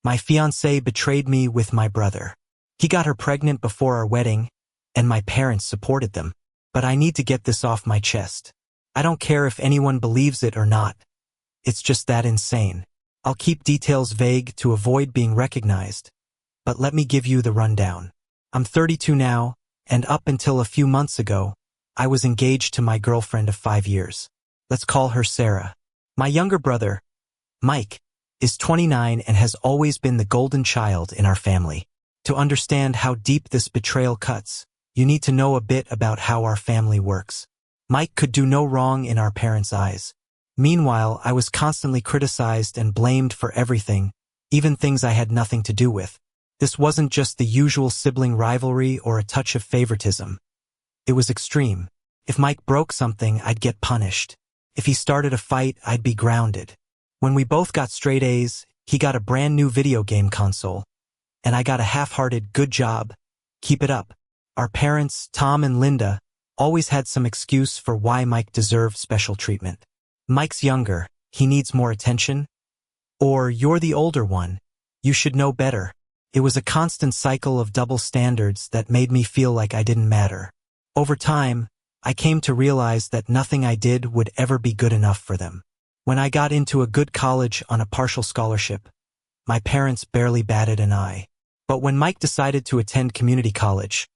My fiancée betrayed me with my brother. He got her pregnant before our wedding, and my parents supported them. But I need to get this off my chest. I don't care if anyone believes it or not. It's just that insane. I'll keep details vague to avoid being recognized, but let me give you the rundown. I'm 32 now, and up until a few months ago, I was engaged to my girlfriend of 5 years. Let's call her Sarah. My younger brother, Mike, is 29 and has always been the golden child in our family. To understand how deep this betrayal cuts, you need to know a bit about how our family works. Mike could do no wrong in our parents' eyes. Meanwhile, I was constantly criticized and blamed for everything, even things I had nothing to do with. This wasn't just the usual sibling rivalry or a touch of favoritism. It was extreme. If Mike broke something, I'd get punished. If he started a fight, I'd be grounded. When we both got straight A's, he got a brand new video game console, and I got a half-hearted good job. Keep it up. Our parents, Tom and Linda, always had some excuse for why Mike deserved special treatment. Mike's younger, he needs more attention. Or, you're the older one, you should know better. It was a constant cycle of double standards that made me feel like I didn't matter. Over time, I came to realize that nothing I did would ever be good enough for them. When I got into a good college on a partial scholarship, my parents barely batted an eye. But when Mike decided to attend community college,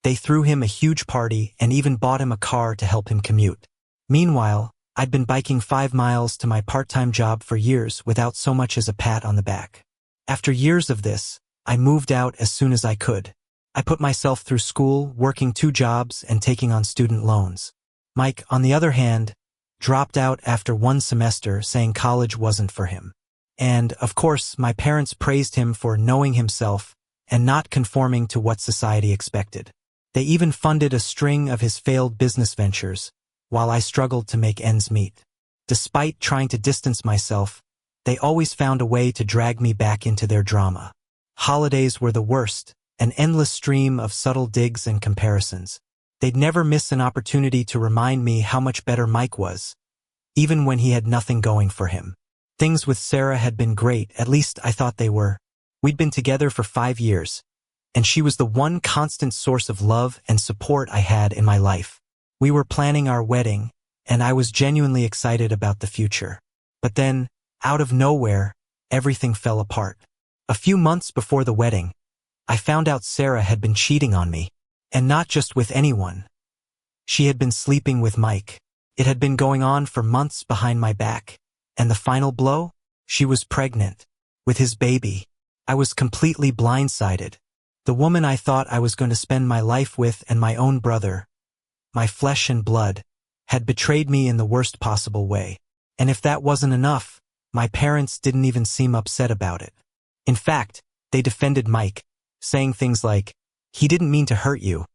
they threw him a huge party and even bought him a car to help him commute. Meanwhile, I'd been biking 5 miles to my part-time job for years without so much as a pat on the back. After years of this, I moved out as soon as I could. I put myself through school, working 2 jobs and taking on student loans. Mike, on the other hand, dropped out after 1 semester saying college wasn't for him. And, of course, my parents praised him for knowing himself and not conforming to what society expected. They even funded a string of his failed business ventures, while I struggled to make ends meet. Despite trying to distance myself, they always found a way to drag me back into their drama. Holidays were the worst, an endless stream of subtle digs and comparisons. They'd never miss an opportunity to remind me how much better Mike was, even when he had nothing going for him. Things with Sarah had been great, at least I thought they were. We'd been together for 5 years, and she was the one constant source of love and support I had in my life. We were planning our wedding, and I was genuinely excited about the future. But then, out of nowhere, everything fell apart. A few months before the wedding, I found out Sarah had been cheating on me. And not just with anyone. She had been sleeping with Mike. It had been going on for months behind my back. And the final blow? She was pregnant. With his baby. I was completely blindsided. The woman I thought I was going to spend my life with and my own brother, my flesh and blood, had betrayed me in the worst possible way. And if that wasn't enough, my parents didn't even seem upset about it. In fact, they defended Mike, saying things like, "He didn't mean to hurt you,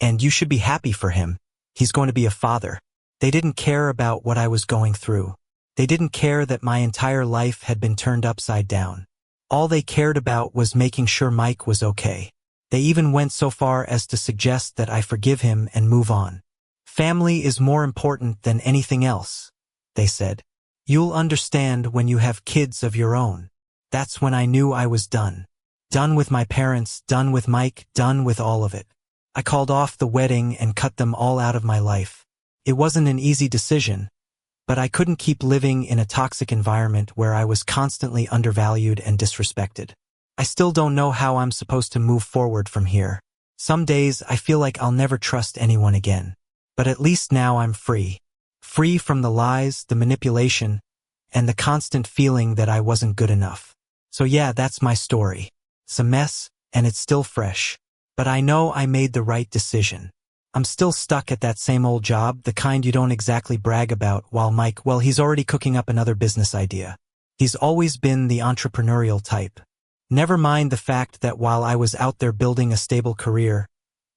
and you should be happy for him. He's going to be a father." They didn't care about what I was going through. They didn't care that my entire life had been turned upside down. All they cared about was making sure Mike was okay. They even went so far as to suggest that I forgive him and move on. "Family is more important than anything else," they said. "You'll understand when you have kids of your own." That's when I knew I was done. Done with my parents, done with Mike, done with all of it. I called off the wedding and cut them all out of my life. It wasn't an easy decision, but I couldn't keep living in a toxic environment where I was constantly undervalued and disrespected. I still don't know how I'm supposed to move forward from here. Some days I feel like I'll never trust anyone again. But at least now I'm free. Free from the lies, the manipulation, and the constant feeling that I wasn't good enough. So yeah, that's my story. It's a mess, and it's still fresh. But I know I made the right decision. I'm still stuck at that same old job, the kind you don't exactly brag about, while Mike, well, he's already cooking up another business idea. He's always been the entrepreneurial type. Never mind the fact that while I was out there building a stable career,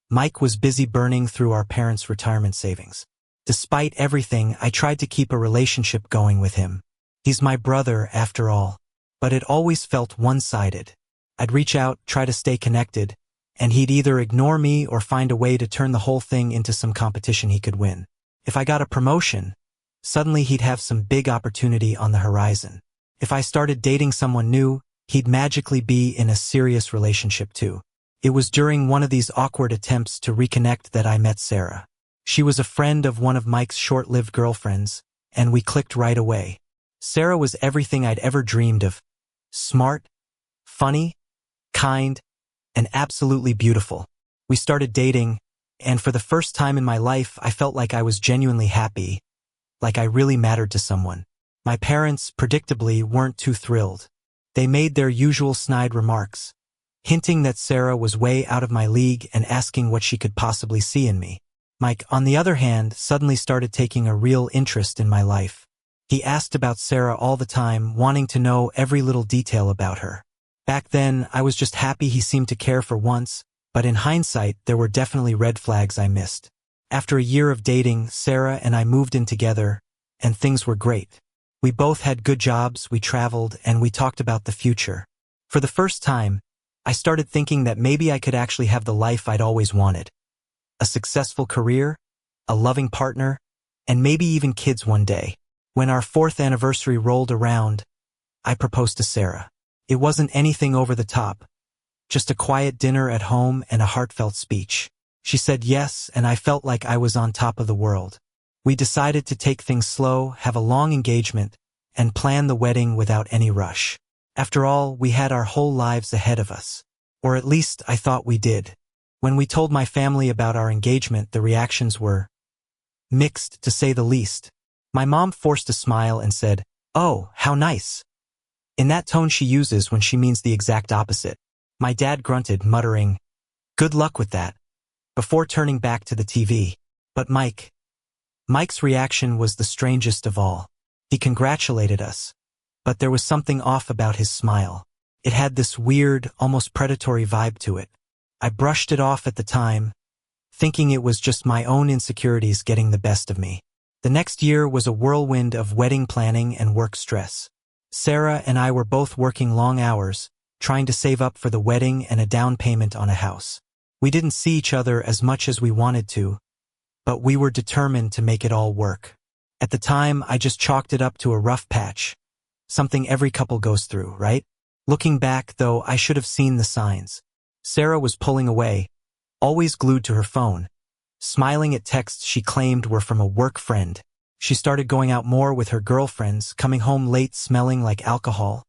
Mike was busy burning through our parents' retirement savings. Despite everything, I tried to keep a relationship going with him. He's my brother, after all. But it always felt one-sided. I'd reach out, try to stay connected, and he'd either ignore me or find a way to turn the whole thing into some competition he could win. If I got a promotion, suddenly he'd have some big opportunity on the horizon. If I started dating someone new, he'd magically be in a serious relationship too. It was during one of these awkward attempts to reconnect that I met Sarah. She was a friend of one of Mike's short-lived girlfriends, and we clicked right away. Sarah was everything I'd ever dreamed of. Smart, funny, kind, and absolutely beautiful. We started dating, and for the first time in my life, I felt like I was genuinely happy, like I really mattered to someone. My parents, predictably, weren't too thrilled. They made their usual snide remarks, hinting that Sarah was way out of my league and asking what she could possibly see in me. Mike, on the other hand, suddenly started taking a real interest in my life. He asked about Sarah all the time, wanting to know every little detail about her. Back then, I was just happy he seemed to care for once, but in hindsight, there were definitely red flags I missed. After a year of dating, Sarah and I moved in together, and things were great. We both had good jobs, we traveled, and we talked about the future. For the first time, I started thinking that maybe I could actually have the life I'd always wanted. A successful career, a loving partner, and maybe even kids one day. When our 4th anniversary rolled around, I proposed to Sarah. It wasn't anything over the top, just a quiet dinner at home and a heartfelt speech. She said yes, and I felt like I was on top of the world. We decided to take things slow, have a long engagement, and plan the wedding without any rush. After all, we had our whole lives ahead of us. Or at least I thought we did. When we told my family about our engagement, the reactions were mixed, to say the least. My mom forced a smile and said, "Oh, how nice," in that tone she uses when she means the exact opposite. My dad grunted, muttering, "Good luck with that," before turning back to the TV. But Mike's reaction was the strangest of all. He congratulated us, but there was something off about his smile. It had this weird, almost predatory vibe to it. I brushed it off at the time, thinking it was just my own insecurities getting the best of me. The next year was a whirlwind of wedding planning and work stress. Sarah and I were both working long hours, trying to save up for the wedding and a down payment on a house. We didn't see each other as much as we wanted to, but we were determined to make it all work. At the time, I just chalked it up to a rough patch, something every couple goes through, right? Looking back, though, I should have seen the signs. Sarah was pulling away, always glued to her phone, smiling at texts she claimed were from a work friend. She started going out more with her girlfriends, coming home late smelling like alcohol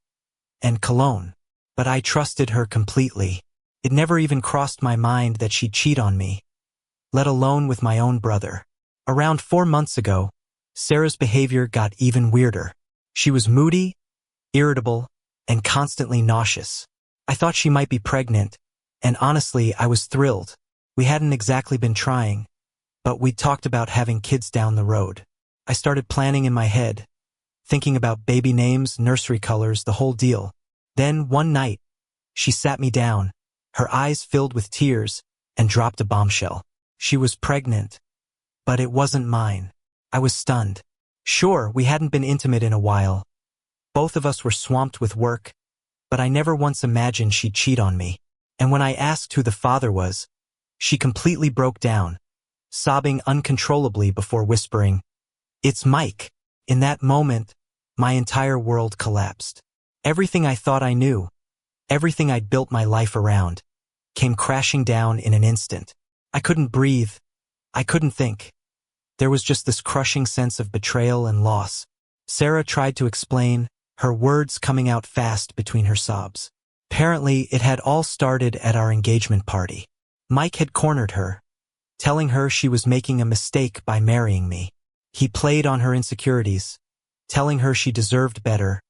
and cologne. But I trusted her completely. It never even crossed my mind that she'd cheat on me, let alone with my own brother. Around 4 months ago, Sarah's behavior got even weirder. She was moody, irritable, and constantly nauseous. I thought she might be pregnant, and honestly, I was thrilled. We hadn't exactly been trying, but we'd talked about having kids down the road. I started planning in my head, thinking about baby names, nursery colors, the whole deal. Then, one night, she sat me down, her eyes filled with tears, and dropped a bombshell. She was pregnant, but it wasn't mine. I was stunned. Sure, we hadn't been intimate in a while. Both of us were swamped with work, but I never once imagined she'd cheat on me. And when I asked who the father was, she completely broke down, sobbing uncontrollably before whispering, "It's Mike." In that moment, my entire world collapsed. Everything I thought I knew, everything I'd built my life around, came crashing down in an instant. I couldn't breathe. I couldn't think. There was just this crushing sense of betrayal and loss. Sarah tried to explain, her words coming out fast between her sobs. Apparently, it had all started at our engagement party. Mike had cornered her, telling her she was making a mistake by marrying me. He played on her insecurities, telling her she deserved better,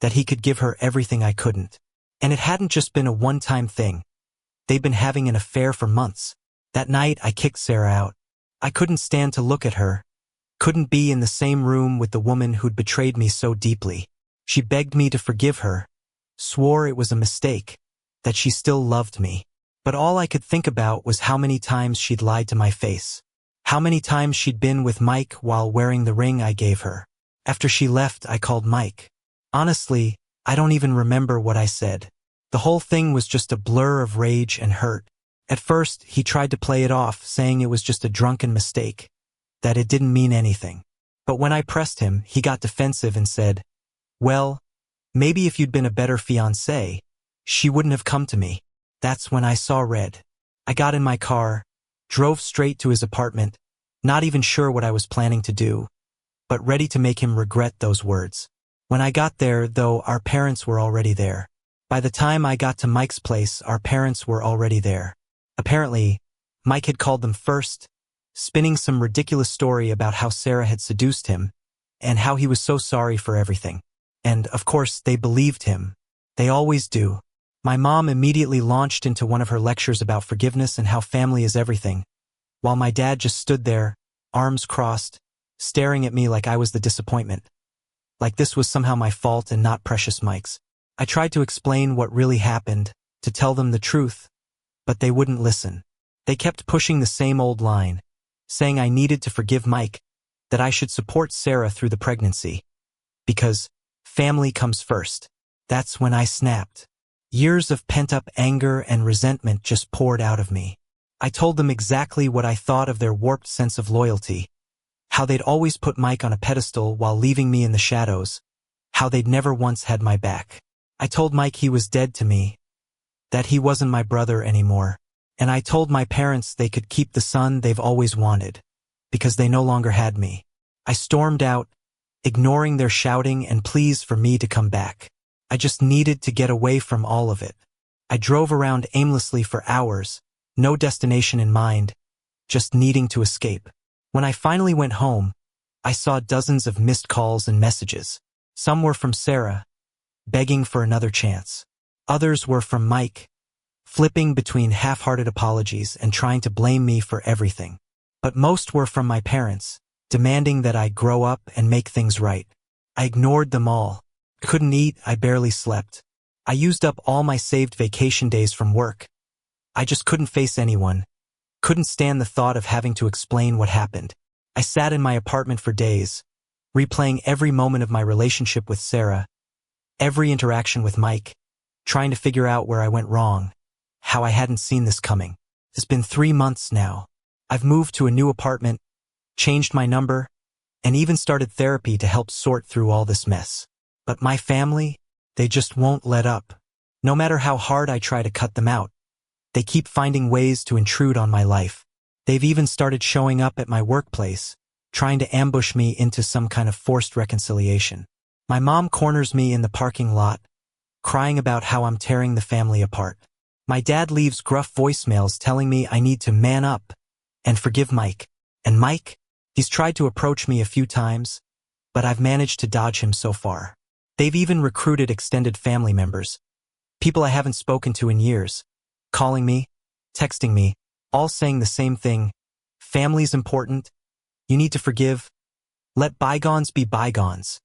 that he could give her everything I couldn't. And it hadn't just been a one-time thing. They'd been having an affair for months. That night, I kicked Sarah out. I couldn't stand to look at her, couldn't be in the same room with the woman who'd betrayed me so deeply. She begged me to forgive her, swore it was a mistake, that she still loved me. But all I could think about was how many times she'd lied to my face. How many times she'd been with Mike while wearing the ring I gave her. After she left, I called Mike. Honestly, I don't even remember what I said. The whole thing was just a blur of rage and hurt. At first, he tried to play it off, saying it was just a drunken mistake, that it didn't mean anything. But when I pressed him, he got defensive and said, "Well, Maybe if you'd been a better fiancé, she wouldn't have come to me. That's when I saw red. I got in my car, drove straight to his apartment, not even sure what I was planning to do, but ready to make him regret those words. When I got there, though, our parents were already there. By the time I got to Mike's place, our parents were already there. Apparently, Mike had called them first, spinning some ridiculous story about how Sarah had seduced him and how he was so sorry for everything. And, of course, they believed him. They always do. My mom immediately launched into one of her lectures about forgiveness and how family is everything, while my dad just stood there, arms crossed, staring at me like I was the disappointment. Like this was somehow my fault and not Precious Mike's. I tried to explain what really happened, to tell them the truth, but they wouldn't listen. They kept pushing the same old line, saying I needed to forgive Mike, that I should support Sarah through the pregnancy. Because family comes first. That's when I snapped. Years of pent-up anger and resentment just poured out of me. I told them exactly what I thought of their warped sense of loyalty, how they'd always put Mike on a pedestal while leaving me in the shadows, how they'd never once had my back. I told Mike he was dead to me, that he wasn't my brother anymore, and I told my parents they could keep the son they've always wanted, because they no longer had me. I stormed out, ignoring their shouting and pleas for me to come back. I just needed to get away from all of it. I drove around aimlessly for hours, no destination in mind, just needing to escape. When I finally went home, I saw dozens of missed calls and messages. Some were from Sarah, begging for another chance. Others were from Mike, flipping between half-hearted apologies and trying to blame me for everything. But most were from my parents, demanding that I grow up and make things right. I ignored them all. Couldn't eat, I barely slept. I used up all my saved vacation days from work. I just couldn't face anyone, couldn't stand the thought of having to explain what happened. I sat in my apartment for days, replaying every moment of my relationship with Sarah, every interaction with Mike, trying to figure out where I went wrong, how I hadn't seen this coming. It's been 3 months now. I've moved to a new apartment, changed my number, and even started therapy to help sort through all this mess. But my family, they just won't let up. No matter how hard I try to cut them out, they keep finding ways to intrude on my life. They've even started showing up at my workplace, trying to ambush me into some kind of forced reconciliation. My mom corners me in the parking lot, crying about how I'm tearing the family apart. My dad leaves gruff voicemails telling me I need to man up and forgive Mike. And Mike, he's tried to approach me a few times, but I've managed to dodge him so far. They've even recruited extended family members, people I haven't spoken to in years, calling me, texting me, all saying the same thing. Family's important. You need to forgive. Let bygones be bygones.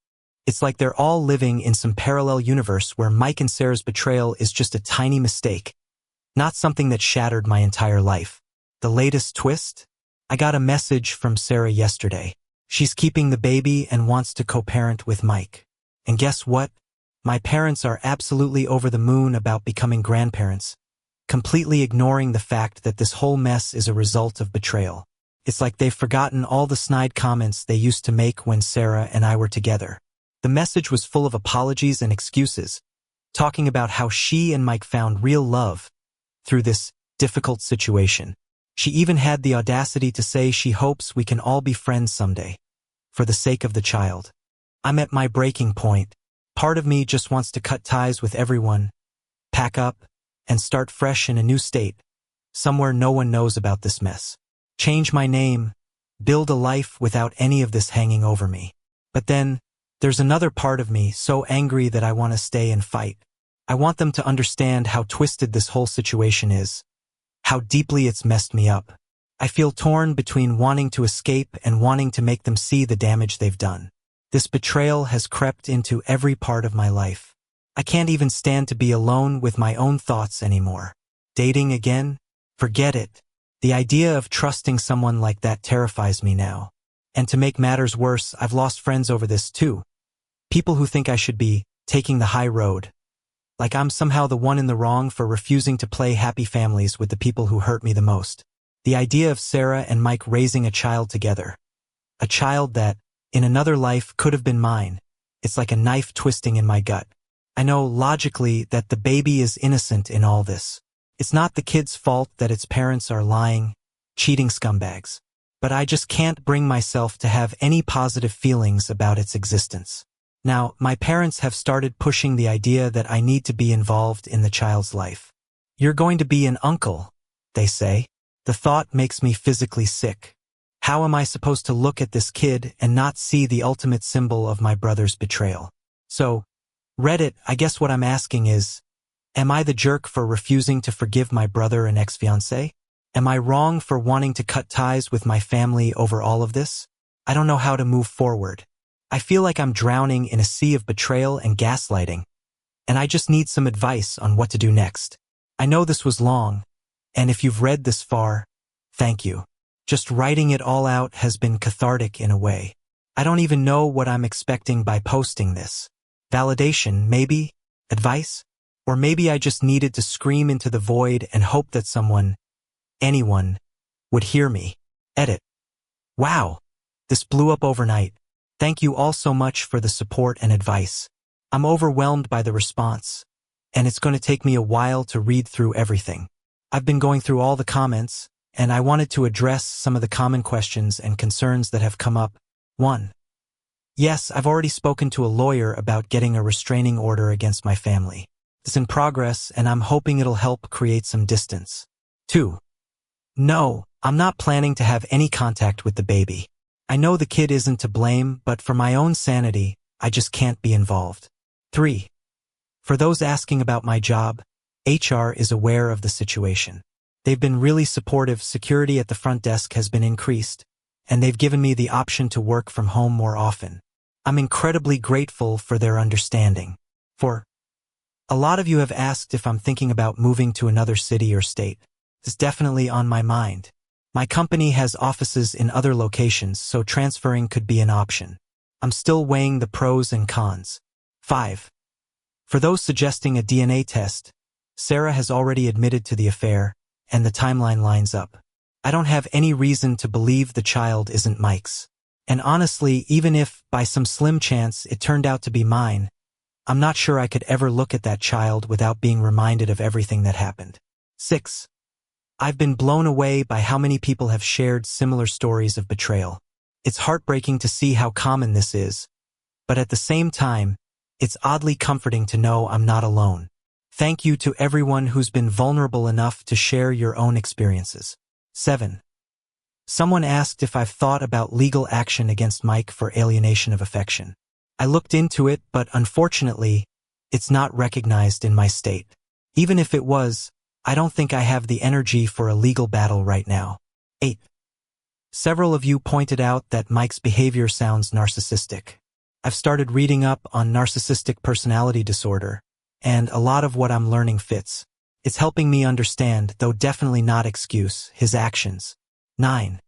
It's like they're all living in some parallel universe where Mike and Sarah's betrayal is just a tiny mistake, not something that shattered my entire life. The latest twist? I got a message from Sarah yesterday. She's keeping the baby and wants to co-parent with Mike. And guess what? My parents are absolutely over the moon about becoming grandparents, completely ignoring the fact that this whole mess is a result of betrayal. It's like they've forgotten all the snide comments they used to make when Sarah and I were together. The message was full of apologies and excuses, talking about how she and Mike found real love through this difficult situation. She even had the audacity to say she hopes we can all be friends someday, for the sake of the child. I'm at my breaking point. Part of me just wants to cut ties with everyone, pack up, and start fresh in a new state, somewhere no one knows about this mess. Change my name, build a life without any of this hanging over me. But then, there's another part of me so angry that I want to stay and fight. I want them to understand how twisted this whole situation is, how deeply it's messed me up. I feel torn between wanting to escape and wanting to make them see the damage they've done. This betrayal has crept into every part of my life. I can't even stand to be alone with my own thoughts anymore. Dating again? Forget it. The idea of trusting someone like that terrifies me now. And to make matters worse, I've lost friends over this too. People who think I should be taking the high road. Like I'm somehow the one in the wrong for refusing to play happy families with the people who hurt me the most. The idea of Sarah and Mike raising a child together. A child that, in another life, could have been mine. It's like a knife twisting in my gut. I know logically that the baby is innocent in all this. It's not the kid's fault that its parents are lying, cheating scumbags. But I just can't bring myself to have any positive feelings about its existence. Now, my parents have started pushing the idea that I need to be involved in the child's life. You're going to be an uncle, they say. The thought makes me physically sick. How am I supposed to look at this kid and not see the ultimate symbol of my brother's betrayal? So, Reddit, I guess what I'm asking is, am I the jerk for refusing to forgive my brother and ex-fiancé? Am I wrong for wanting to cut ties with my family over all of this? I don't know how to move forward. I feel like I'm drowning in a sea of betrayal and gaslighting, and I just need some advice on what to do next. I know this was long, and if you've read this far, thank you. Just writing it all out has been cathartic in a way. I don't even know what I'm expecting by posting this. Validation, maybe? Advice? Or maybe I just needed to scream into the void and hope that someone, anyone, would hear me. Edit. Wow, this blew up overnight. Thank you all so much for the support and advice. I'm overwhelmed by the response, and it's going to take me a while to read through everything. I've been going through all the comments, and I wanted to address some of the common questions and concerns that have come up. 1. Yes, I've already spoken to a lawyer about getting a restraining order against my family. It's in progress, and I'm hoping it'll help create some distance. 2. No, I'm not planning to have any contact with the baby. I know the kid isn't to blame, but for my own sanity, I just can't be involved. 3. For those asking about my job, HR is aware of the situation. They've been really supportive. Security at the front desk has been increased, and they've given me the option to work from home more often. I'm incredibly grateful for their understanding. 4. A lot of you have asked if I'm thinking about moving to another city or state. It's definitely on my mind. My company has offices in other locations, so transferring could be an option. I'm still weighing the pros and cons. 5. For those suggesting a DNA test, Sarah has already admitted to the affair, and the timeline lines up. I don't have any reason to believe the child isn't Mike's. And honestly, even if, by some slim chance, it turned out to be mine, I'm not sure I could ever look at that child without being reminded of everything that happened. 6. I've been blown away by how many people have shared similar stories of betrayal. It's heartbreaking to see how common this is, but at the same time, it's oddly comforting to know I'm not alone. Thank you to everyone who's been vulnerable enough to share your own experiences. 7. Someone asked if I've thought about legal action against Mike for alienation of affection. I looked into it, but unfortunately, it's not recognized in my state. Even if it was, I don't think I have the energy for a legal battle right now. 8. Several of you pointed out that Mike's behavior sounds narcissistic. I've started reading up on narcissistic personality disorder, and a lot of what I'm learning fits. It's helping me understand, though definitely not excuse, his actions. 9.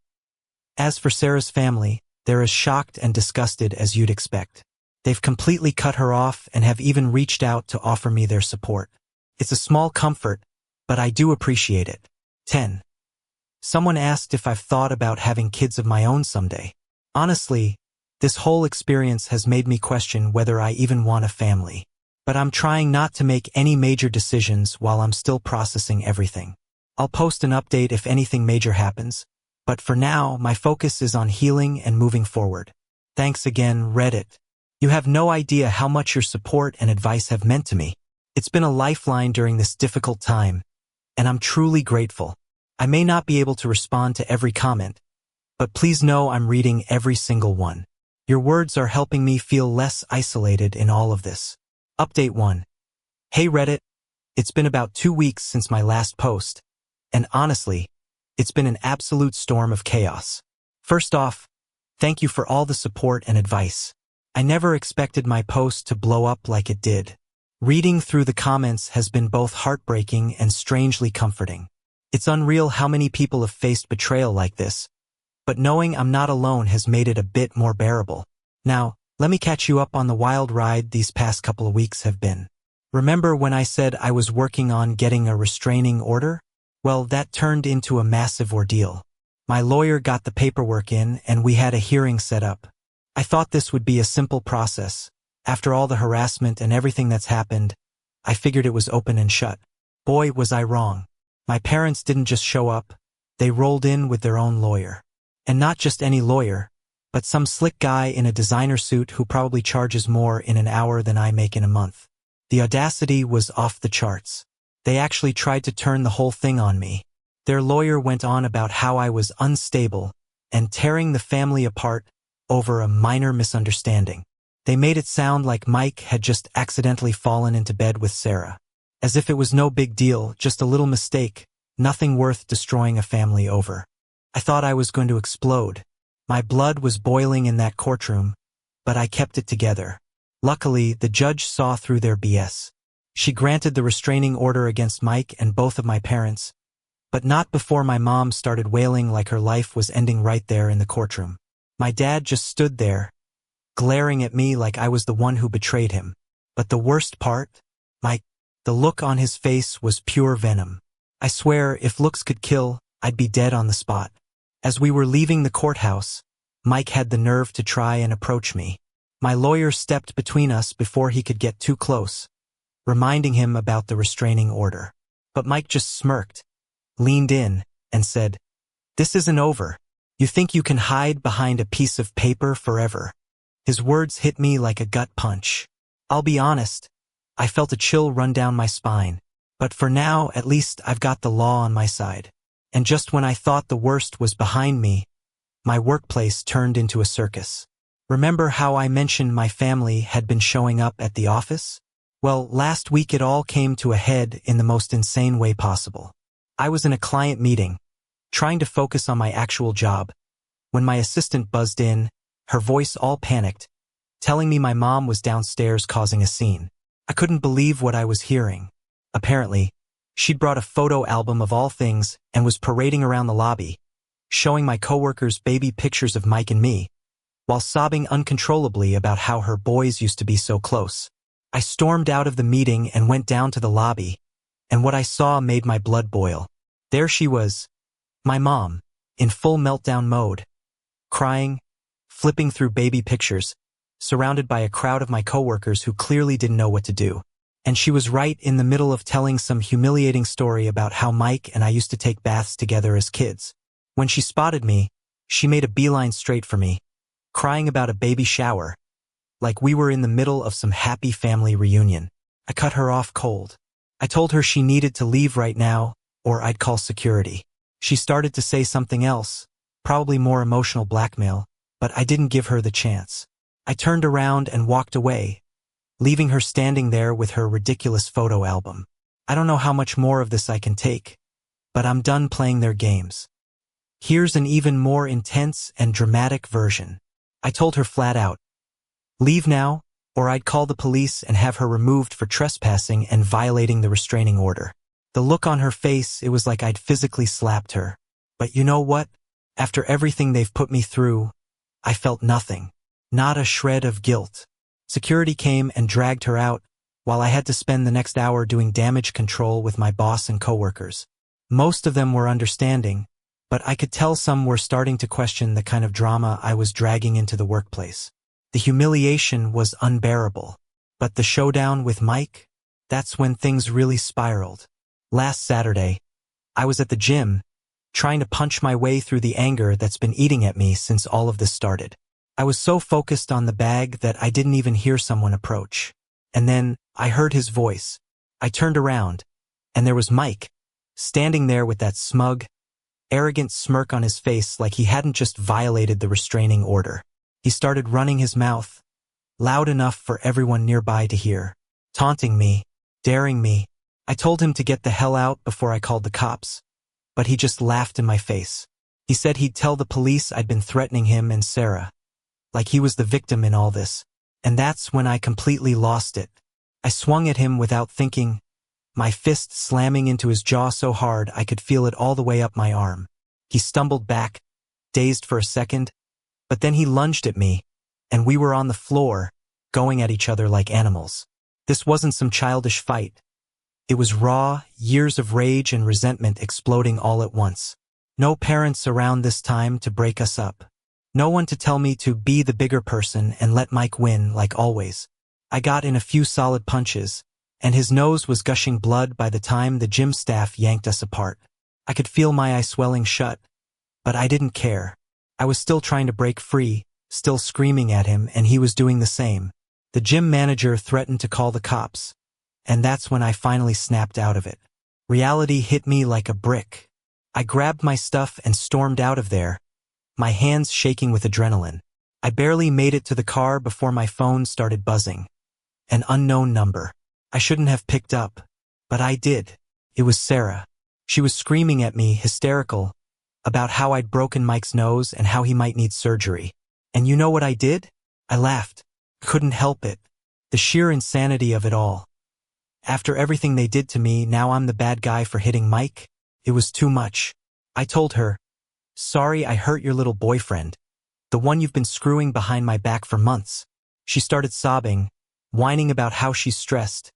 As for Sarah's family, they're as shocked and disgusted as you'd expect. They've completely cut her off and have even reached out to offer me their support. It's a small comfort, but I do appreciate it. 10. Someone asked if I've thought about having kids of my own someday. Honestly, this whole experience has made me question whether I even want a family. But I'm trying not to make any major decisions while I'm still processing everything. I'll post an update if anything major happens, but for now, my focus is on healing and moving forward. Thanks again, Reddit. You have no idea how much your support and advice have meant to me. It's been a lifeline during this difficult time, and I'm truly grateful. I may not be able to respond to every comment, but please know I'm reading every single one. Your words are helping me feel less isolated in all of this. Update 1. Hey Reddit, it's been about 2 weeks since my last post, and honestly, it's been an absolute storm of chaos. First off, thank you for all the support and advice. I never expected my post to blow up like it did. Reading through the comments has been both heartbreaking and strangely comforting. It's unreal how many people have faced betrayal like this, but knowing I'm not alone has made it a bit more bearable. Now, let me catch you up on the wild ride these past couple of weeks have been. Remember when I said I was working on getting a restraining order? Well, that turned into a massive ordeal. My lawyer got the paperwork in and we had a hearing set up. I thought this would be a simple process, After all the harassment and everything that's happened, I figured it was open and shut. Boy, was I wrong. My parents didn't just show up, they rolled in with their own lawyer. And not just any lawyer, but some slick guy in a designer suit who probably charges more in an hour than I make in a month. The audacity was off the charts. They actually tried to turn the whole thing on me. Their lawyer went on about how I was unstable and tearing the family apart over a minor misunderstanding. They made it sound like Mike had just accidentally fallen into bed with Sarah. As if it was no big deal, just a little mistake, nothing worth destroying a family over. I thought I was going to explode. My blood was boiling in that courtroom, but I kept it together. Luckily, the judge saw through their BS. She granted the restraining order against Mike and both of my parents, but not before my mom started wailing like her life was ending right there in the courtroom. My dad just stood there, glaring at me like I was the one who betrayed him. But the worst part? The look on his face was pure venom. I swear, if looks could kill, I'd be dead on the spot. As we were leaving the courthouse, Mike had the nerve to try and approach me. My lawyer stepped between us before he could get too close, reminding him about the restraining order. But Mike just smirked, leaned in, and said, "This isn't over. You think you can hide behind a piece of paper forever?" His words hit me like a gut punch. I'll be honest, I felt a chill run down my spine. But for now, at least I've got the law on my side. And just when I thought the worst was behind me, my workplace turned into a circus. Remember how I mentioned my family had been showing up at the office? Well, last week it all came to a head in the most insane way possible. I was in a client meeting, trying to focus on my actual job, when my assistant buzzed in, her voice all panicked, telling me my mom was downstairs causing a scene. I couldn't believe what I was hearing. Apparently, she'd brought a photo album of all things and was parading around the lobby, showing my coworkers baby pictures of Mike and me, while sobbing uncontrollably about how her boys used to be so close. I stormed out of the meeting and went down to the lobby, and what I saw made my blood boil. There she was, my mom, in full meltdown mode, crying, flipping through baby pictures, surrounded by a crowd of my coworkers who clearly didn't know what to do. And she was right in the middle of telling some humiliating story about how Mike and I used to take baths together as kids. When she spotted me, she made a beeline straight for me, crying about a baby shower, like we were in the middle of some happy family reunion. I cut her off cold. I told her she needed to leave right now, or I'd call security. She started to say something else, probably more emotional blackmail, but I didn't give her the chance. I turned around and walked away, leaving her standing there with her ridiculous photo album. I don't know how much more of this I can take, but I'm done playing their games. Here's an even more intense and dramatic version. I told her flat out, "Leave now, or I'd call the police and have her removed for trespassing and violating the restraining order." The look on her face, it was like I'd physically slapped her. But you know what? After everything they've put me through, I felt nothing. Not a shred of guilt. Security came and dragged her out, while I had to spend the next hour doing damage control with my boss and coworkers. Most of them were understanding, but I could tell some were starting to question the kind of drama I was dragging into the workplace. The humiliation was unbearable. But the showdown with Mike? That's when things really spiraled. Last Saturday, I was at the gym, trying to punch my way through the anger that's been eating at me since all of this started. I was so focused on the bag that I didn't even hear someone approach. And then, I heard his voice. I turned around, and there was Mike, standing there with that smug, arrogant smirk on his face like he hadn't just violated the restraining order. He started running his mouth, loud enough for everyone nearby to hear, taunting me, daring me. I told him to get the hell out before I called the cops, but he just laughed in my face. He said he'd tell the police I'd been threatening him and Sarah, like he was the victim in all this. And that's when I completely lost it. I swung at him without thinking, my fist slamming into his jaw so hard I could feel it all the way up my arm. He stumbled back, dazed for a second, but then he lunged at me, and we were on the floor, going at each other like animals. This wasn't some childish fight. It was raw, years of rage and resentment exploding all at once. No parents around this time to break us up. No one to tell me to be the bigger person and let Mike win like always. I got in a few solid punches, and his nose was gushing blood by the time the gym staff yanked us apart. I could feel my eye swelling shut, but I didn't care. I was still trying to break free, still screaming at him, and he was doing the same. The gym manager threatened to call the cops, and that's when I finally snapped out of it. Reality hit me like a brick. I grabbed my stuff and stormed out of there, my hands shaking with adrenaline. I barely made it to the car before my phone started buzzing. An unknown number. I shouldn't have picked up, but I did. It was Sarah. She was screaming at me, hysterical, about how I'd broken Mike's nose and how he might need surgery. And you know what I did? I laughed. Couldn't help it. The sheer insanity of it all. After everything they did to me, now I'm the bad guy for hitting Mike? It was too much. I told her, "Sorry I hurt your little boyfriend. The one you've been screwing behind my back for months." She started sobbing, whining about how she's stressed,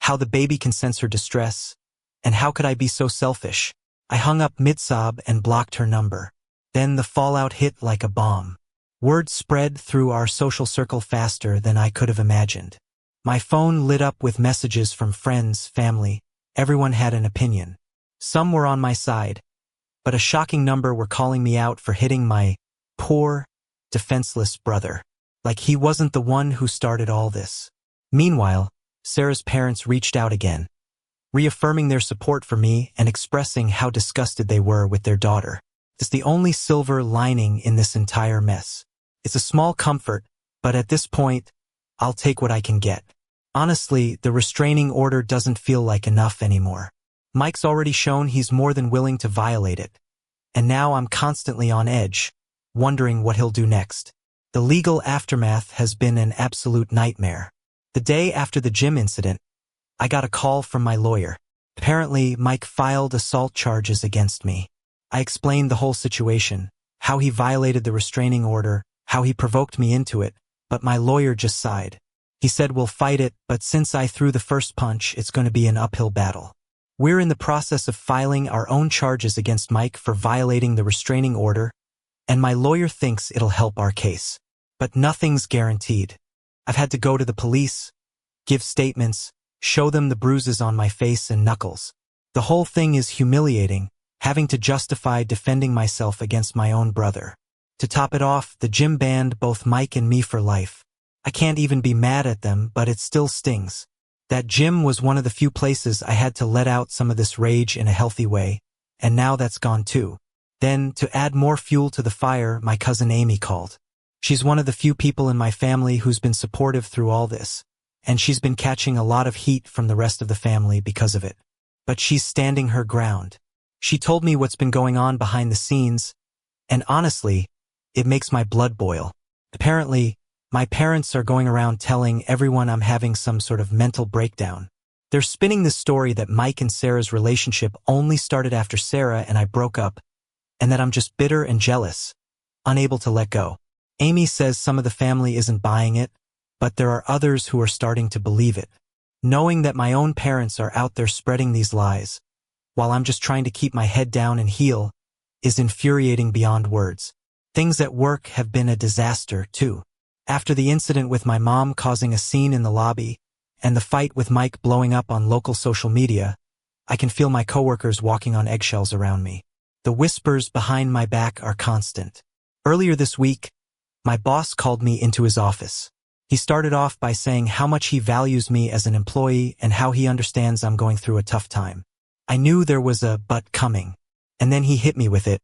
how the baby can sense her distress, and how could I be so selfish. I hung up mid-sob and blocked her number. Then the fallout hit like a bomb. Word spread through our social circle faster than I could have imagined. My phone lit up with messages from friends, family. Everyone had an opinion. Some were on my side, but a shocking number were calling me out for hitting my poor, defenseless brother. Like he wasn't the one who started all this. Meanwhile, Sarah's parents reached out again, reaffirming their support for me and expressing how disgusted they were with their daughter. It's the only silver lining in this entire mess. It's a small comfort, but at this point, I'll take what I can get. Honestly, the restraining order doesn't feel like enough anymore. Mike's already shown he's more than willing to violate it, and now I'm constantly on edge, wondering what he'll do next. The legal aftermath has been an absolute nightmare. The day after the gym incident, I got a call from my lawyer. Apparently, Mike filed assault charges against me. I explained the whole situation, how he violated the restraining order, how he provoked me into it, but my lawyer just sighed. He said we'll fight it, but since I threw the first punch, it's going to be an uphill battle. We're in the process of filing our own charges against Mike for violating the restraining order, and my lawyer thinks it'll help our case. But nothing's guaranteed. I've had to go to the police, give statements, show them the bruises on my face and knuckles. The whole thing is humiliating, having to justify defending myself against my own brother. To top it off, the gym banned both Mike and me for life. I can't even be mad at them, but it still stings. That gym was one of the few places I had to let out some of this rage in a healthy way, and now that's gone too. Then, to add more fuel to the fire, my cousin Amy called. She's one of the few people in my family who's been supportive through all this, and she's been catching a lot of heat from the rest of the family because of it. But she's standing her ground. She told me what's been going on behind the scenes, and honestly, it makes my blood boil. Apparently, my parents are going around telling everyone I'm having some sort of mental breakdown. They're spinning the story that Mike and Sarah's relationship only started after Sarah and I broke up, and that I'm just bitter and jealous, unable to let go. Amy says some of the family isn't buying it, but there are others who are starting to believe it. Knowing that my own parents are out there spreading these lies, while I'm just trying to keep my head down and heal, is infuriating beyond words. Things at work have been a disaster, too. After the incident with my mom causing a scene in the lobby, and the fight with Mike blowing up on local social media, I can feel my coworkers walking on eggshells around me. The whispers behind my back are constant. Earlier this week, my boss called me into his office. He started off by saying how much he values me as an employee and how he understands I'm going through a tough time. I knew there was a but coming, and then he hit me with it.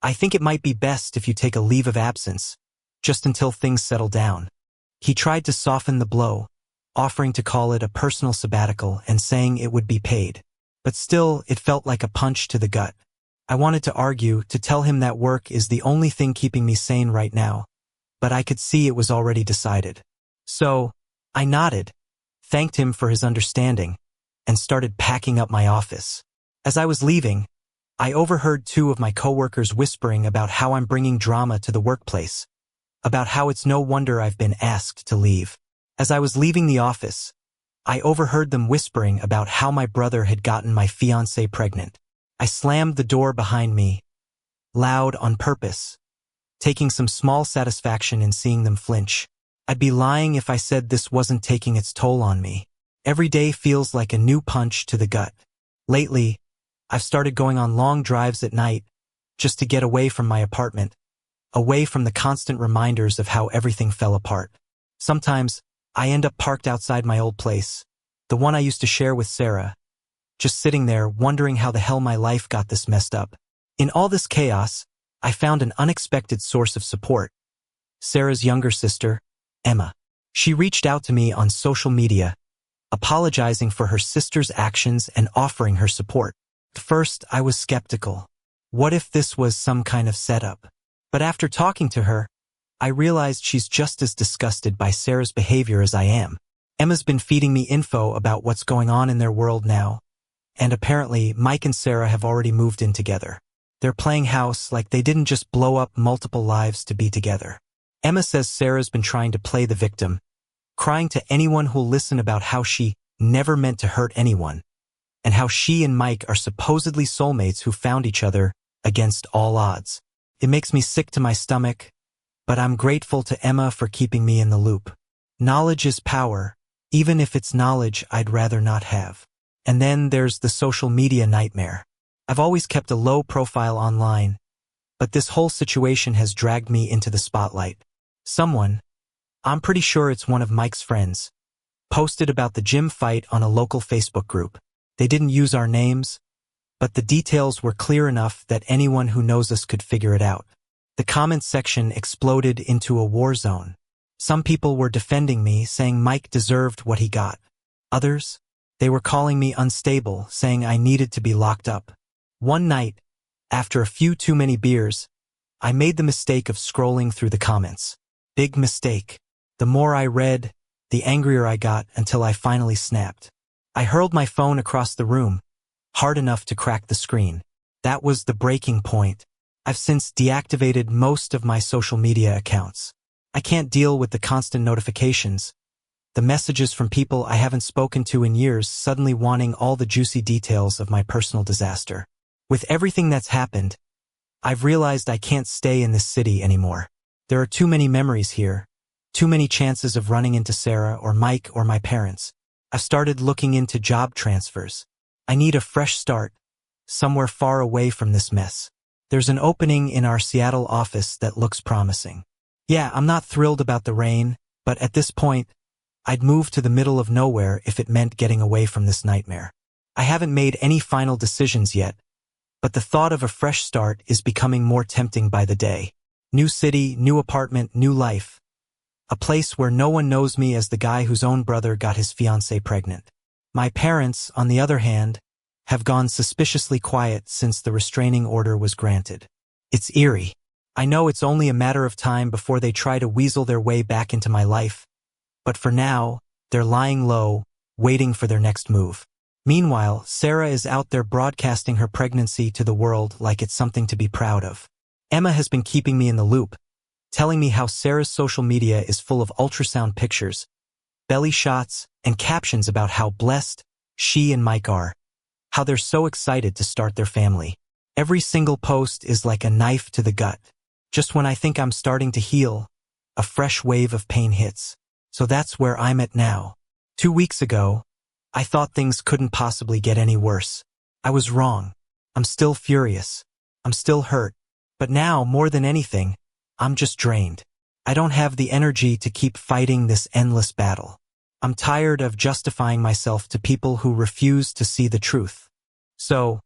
"I think it might be best if you take a leave of absence, just until things settle down." He tried to soften the blow, offering to call it a personal sabbatical and saying it would be paid. But still, it felt like a punch to the gut. I wanted to argue, to tell him that work is the only thing keeping me sane right now, but I could see it was already decided. So, I nodded, thanked him for his understanding, and started packing up my office. As I was leaving, I overheard two of my coworkers whispering about how I'm bringing drama to the workplace, about how it's no wonder I've been asked to leave. As I was leaving the office, I overheard them whispering about how my brother had gotten my fiancée pregnant. I slammed the door behind me, loud on purpose, taking some small satisfaction in seeing them flinch. I'd be lying if I said this wasn't taking its toll on me. Every day feels like a new punch to the gut. Lately, I've started going on long drives at night just to get away from my apartment, away from the constant reminders of how everything fell apart. Sometimes, I end up parked outside my old place, the one I used to share with Sarah, just sitting there wondering how the hell my life got this messed up. In all this chaos, I found an unexpected source of support. Sarah's younger sister, Emma. She reached out to me on social media, apologizing for her sister's actions and offering her support. At first, I was skeptical. What if this was some kind of setup? But after talking to her, I realized she's just as disgusted by Sarah's behavior as I am. Emma's been feeding me info about what's going on in their world now, and apparently Mike and Sarah have already moved in together. They're playing house like they didn't just blow up multiple lives to be together. Emma says Sarah's been trying to play the victim, crying to anyone who'll listen about how she never meant to hurt anyone, and how she and Mike are supposedly soulmates who found each other against all odds. It makes me sick to my stomach, but I'm grateful to Emma for keeping me in the loop. Knowledge is power, even if it's knowledge I'd rather not have. And then there's the social media nightmare. I've always kept a low profile online, but this whole situation has dragged me into the spotlight. Someone, I'm pretty sure it's one of Mike's friends, posted about the gym fight on a local Facebook group. They didn't use our names, but the details were clear enough that anyone who knows us could figure it out. The comments section exploded into a war zone. Some people were defending me, saying Mike deserved what he got. Others, they were calling me unstable, saying I needed to be locked up. One night, after a few too many beers, I made the mistake of scrolling through the comments. Big mistake. The more I read, the angrier I got until I finally snapped. I hurled my phone across the room, hard enough to crack the screen. That was the breaking point. I've since deactivated most of my social media accounts. I can't deal with the constant notifications, the messages from people I haven't spoken to in years suddenly wanting all the juicy details of my personal disaster. With everything that's happened, I've realized I can't stay in this city anymore. There are too many memories here, too many chances of running into Sarah or Mike or my parents. I've started looking into job transfers. I need a fresh start, somewhere far away from this mess. There's an opening in our Seattle office that looks promising. Yeah, I'm not thrilled about the rain, but at this point, I'd move to the middle of nowhere if it meant getting away from this nightmare. I haven't made any final decisions yet, but the thought of a fresh start is becoming more tempting by the day. New city, new apartment, new life. A place where no one knows me as the guy whose own brother got his fiancée pregnant. My parents, on the other hand, have gone suspiciously quiet since the restraining order was granted. It's eerie. I know it's only a matter of time before they try to weasel their way back into my life, but for now, they're lying low, waiting for their next move. Meanwhile, Sarah is out there broadcasting her pregnancy to the world like it's something to be proud of. Emma has been keeping me in the loop, telling me how Sarah's social media is full of ultrasound pictures, belly shots, and captions about how blessed she and Mike are, how they're so excited to start their family. Every single post is like a knife to the gut. Just when I think I'm starting to heal, a fresh wave of pain hits. So that's where I'm at now. 2 weeks ago, I thought things couldn't possibly get any worse. I was wrong. I'm still furious. I'm still hurt. But now, more than anything, I'm just drained. I don't have the energy to keep fighting this endless battle. I'm tired of justifying myself to people who refuse to see the truth. So,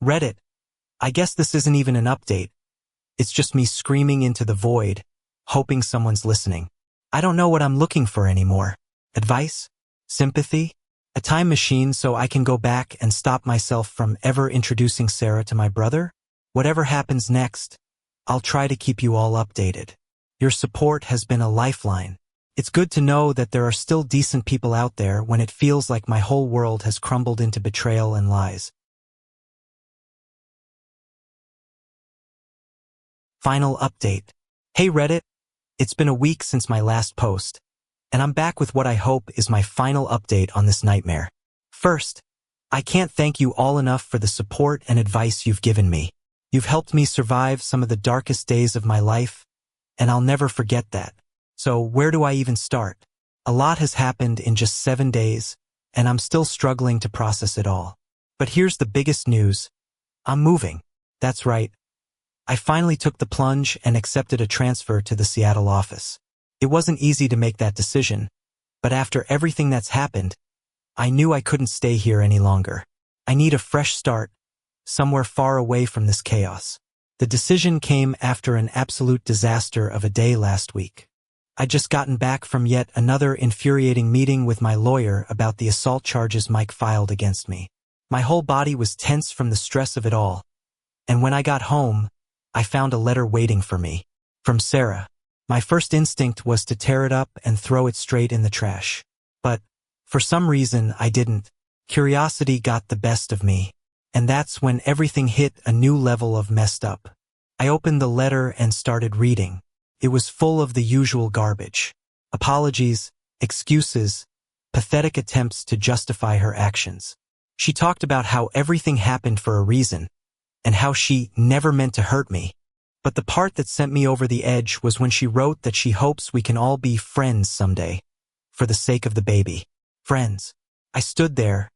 Reddit, I guess this isn't even an update. It's just me screaming into the void, hoping someone's listening. I don't know what I'm looking for anymore. Advice? Sympathy? A time machine so I can go back and stop myself from ever introducing Sarah to my brother? Whatever happens next, I'll try to keep you all updated. Your support has been a lifeline. It's good to know that there are still decent people out there when it feels like my whole world has crumbled into betrayal and lies. Final update. Hey Reddit, it's been a week since my last post, and I'm back with what I hope is my final update on this nightmare. First, I can't thank you all enough for the support and advice you've given me. You've helped me survive some of the darkest days of my life, and I'll never forget that. So where do I even start? A lot has happened in just 7 days, and I'm still struggling to process it all. But here's the biggest news. I'm moving. That's right. I finally took the plunge and accepted a transfer to the Seattle office. It wasn't easy to make that decision, but after everything that's happened, I knew I couldn't stay here any longer. I need a fresh start, somewhere far away from this chaos. The decision came after an absolute disaster of a day last week. I'd just gotten back from yet another infuriating meeting with my lawyer about the assault charges Mike filed against me. My whole body was tense from the stress of it all, and when I got home, I found a letter waiting for me. From Sarah. My first instinct was to tear it up and throw it straight in the trash. But, for some reason, I didn't. Curiosity got the best of me, and that's when everything hit a new level of messed up. I opened the letter and started reading. It was full of the usual garbage. Apologies, excuses, pathetic attempts to justify her actions. She talked about how everything happened for a reason, and how she never meant to hurt me. But the part that sent me over the edge was when she wrote that she hopes we can all be friends someday, for the sake of the baby. Friends. I stood there,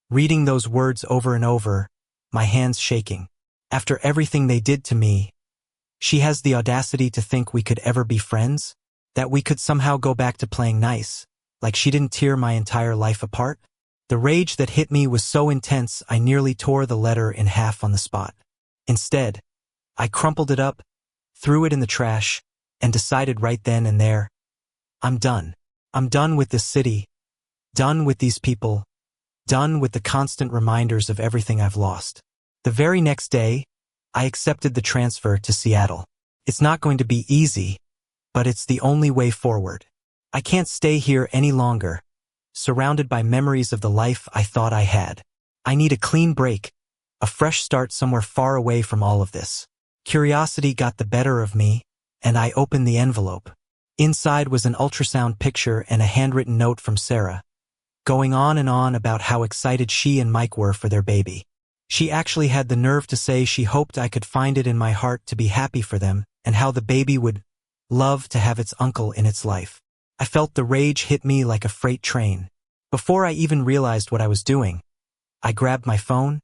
reading those words over and over, my hands shaking. After everything they did to me, she has the audacity to think we could ever be friends? That we could somehow go back to playing nice, like she didn't tear my entire life apart? The rage that hit me was so intense I nearly tore the letter in half on the spot. Instead, I crumpled it up, threw it in the trash, and decided right then and there, I'm done. I'm done with this city, done with these people, done with the constant reminders of everything I've lost. The very next day, I accepted the transfer to Seattle. It's not going to be easy, but it's the only way forward. I can't stay here any longer, surrounded by memories of the life I thought I had. I need a clean break, a fresh start somewhere far away from all of this. Curiosity got the better of me, and I opened the envelope. Inside was an ultrasound picture and a handwritten note from Sarah, going on and on about how excited she and Mike were for their baby. She actually had the nerve to say she hoped I could find it in my heart to be happy for them, and how the baby would love to have its uncle in its life. I felt the rage hit me like a freight train. Before I even realized what I was doing, I grabbed my phone,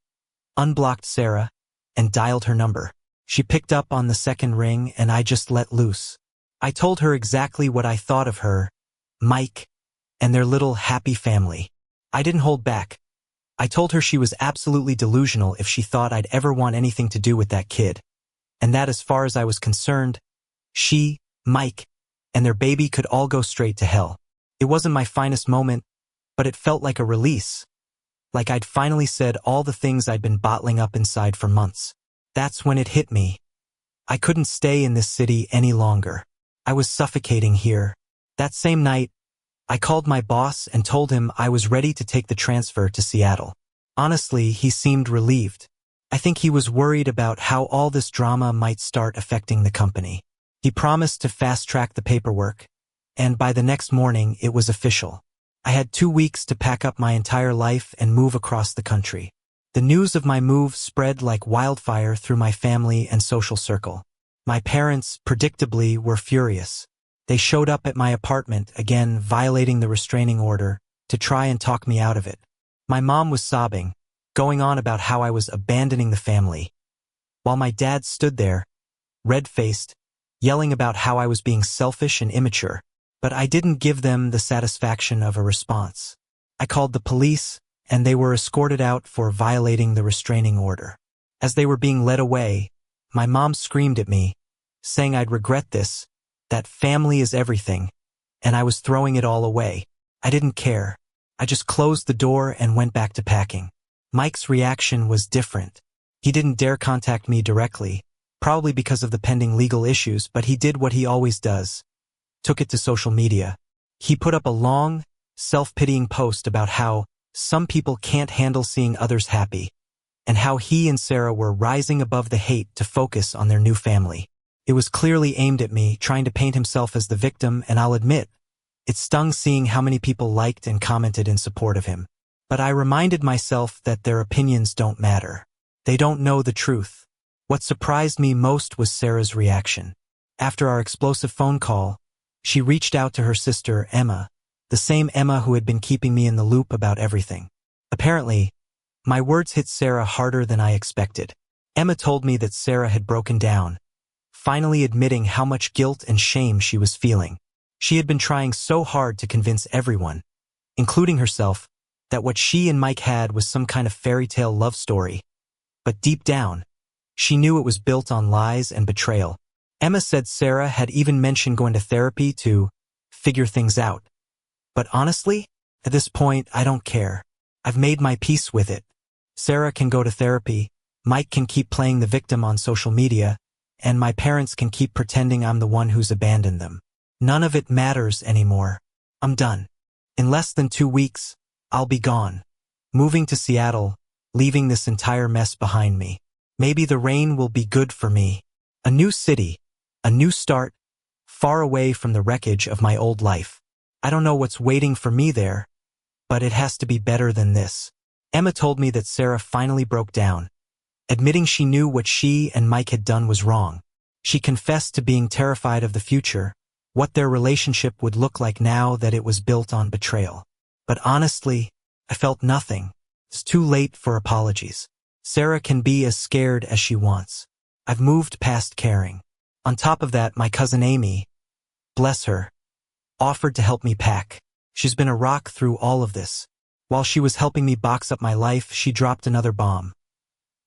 unblocked Sarah, and dialed her number. She picked up on the second ring and I just let loose. I told her exactly what I thought of her, Mike, and their little happy family. I didn't hold back. I told her she was absolutely delusional if she thought I'd ever want anything to do with that kid, and that as far as I was concerned, she, Mike, and their baby could all go straight to hell. It wasn't my finest moment, but it felt like a release, like I'd finally said all the things I'd been bottling up inside for months. That's when it hit me. I couldn't stay in this city any longer. I was suffocating here. That same night, I called my boss and told him I was ready to take the transfer to Seattle. Honestly, he seemed relieved. I think he was worried about how all this drama might start affecting the company. He promised to fast-track the paperwork, and by the next morning it was official. I had 2 weeks to pack up my entire life and move across the country. The news of my move spread like wildfire through my family and social circle. My parents, predictably, were furious. They showed up at my apartment, again violating the restraining order, to try and talk me out of it. My mom was sobbing, going on about how I was abandoning the family, while my dad stood there, red-faced, yelling about how I was being selfish and immature. But I didn't give them the satisfaction of a response. I called the police, and they were escorted out for violating the restraining order. As they were being led away, my mom screamed at me, saying I'd regret this, that family is everything, and I was throwing it all away. I didn't care. I just closed the door and went back to packing. Mike's reaction was different. He didn't dare contact me directly, probably because of the pending legal issues, but he did what he always does. Took it to social media. He put up a long, self-pitying post about how some people can't handle seeing others happy, and how he and Sarah were rising above the hate to focus on their new family. It was clearly aimed at me, trying to paint himself as the victim, and I'll admit, it stung seeing how many people liked and commented in support of him. But I reminded myself that their opinions don't matter. They don't know the truth. What surprised me most was Sarah's reaction. After our explosive phone call, She reached out to her sister, Emma, the same Emma who had been keeping me in the loop about everything. Apparently, my words hit Sarah harder than I expected. Emma told me that Sarah had broken down, finally admitting how much guilt and shame she was feeling. She had been trying so hard to convince everyone, including herself, that what she and Mike had was some kind of fairy tale love story. But deep down, she knew it was built on lies and betrayal. Emma said Sarah had even mentioned going to therapy to figure things out. But honestly, at this point, I don't care. I've made my peace with it. Sarah can go to therapy, Mike can keep playing the victim on social media, and my parents can keep pretending I'm the one who's abandoned them. None of it matters anymore. I'm done. In less than 2 weeks, I'll be gone. Moving to Seattle, leaving this entire mess behind me. Maybe the rain will be good for me. A new city, a new start, far away from the wreckage of my old life. I don't know what's waiting for me there, but it has to be better than this. Emma told me that Sarah finally broke down, admitting she knew what she and Mike had done was wrong. She confessed to being terrified of the future, what their relationship would look like now that it was built on betrayal. But honestly, I felt nothing. It's too late for apologies. Sarah can be as scared as she wants. I've moved past caring. On top of that, my cousin Amy, bless her, offered to help me pack. She's been a rock through all of this. While she was helping me box up my life, she dropped another bomb.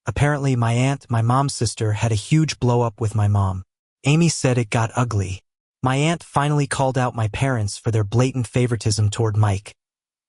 Apparently, my aunt, my mom's sister, had a huge blow-up with my mom. Amy said it got ugly. My aunt finally called out my parents for their blatant favoritism toward Mike,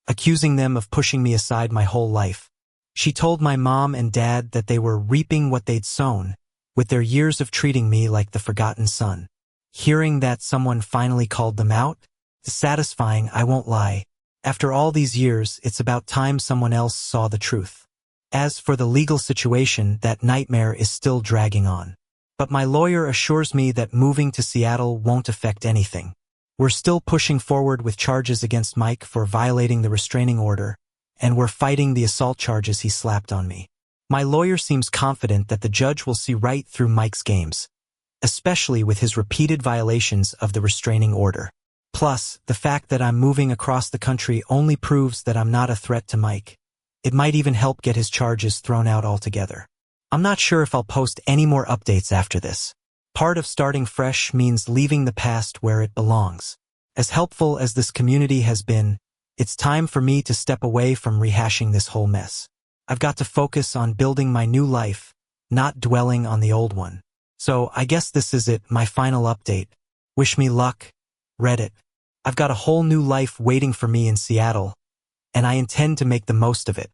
accusing them of pushing me aside my whole life. She told my mom and dad that they were reaping what they'd sown, with their years of treating me like the forgotten son. Hearing that someone finally called them out? It's satisfying, I won't lie. After all these years, it's about time someone else saw the truth. As for the legal situation, that nightmare is still dragging on. But my lawyer assures me that moving to Seattle won't affect anything. We're still pushing forward with charges against Mike for violating the restraining order, and we're fighting the assault charges he slapped on me. My lawyer seems confident that the judge will see right through Mike's games, especially with his repeated violations of the restraining order. Plus, the fact that I'm moving across the country only proves that I'm not a threat to Mike. It might even help get his charges thrown out altogether. I'm not sure if I'll post any more updates after this. Part of starting fresh means leaving the past where it belongs. As helpful as this community has been, it's time for me to step away from rehashing this whole mess. I've got to focus on building my new life, not dwelling on the old one. So I guess this is it, my final update. Wish me luck, Reddit. I've got a whole new life waiting for me in Seattle, and I intend to make the most of it.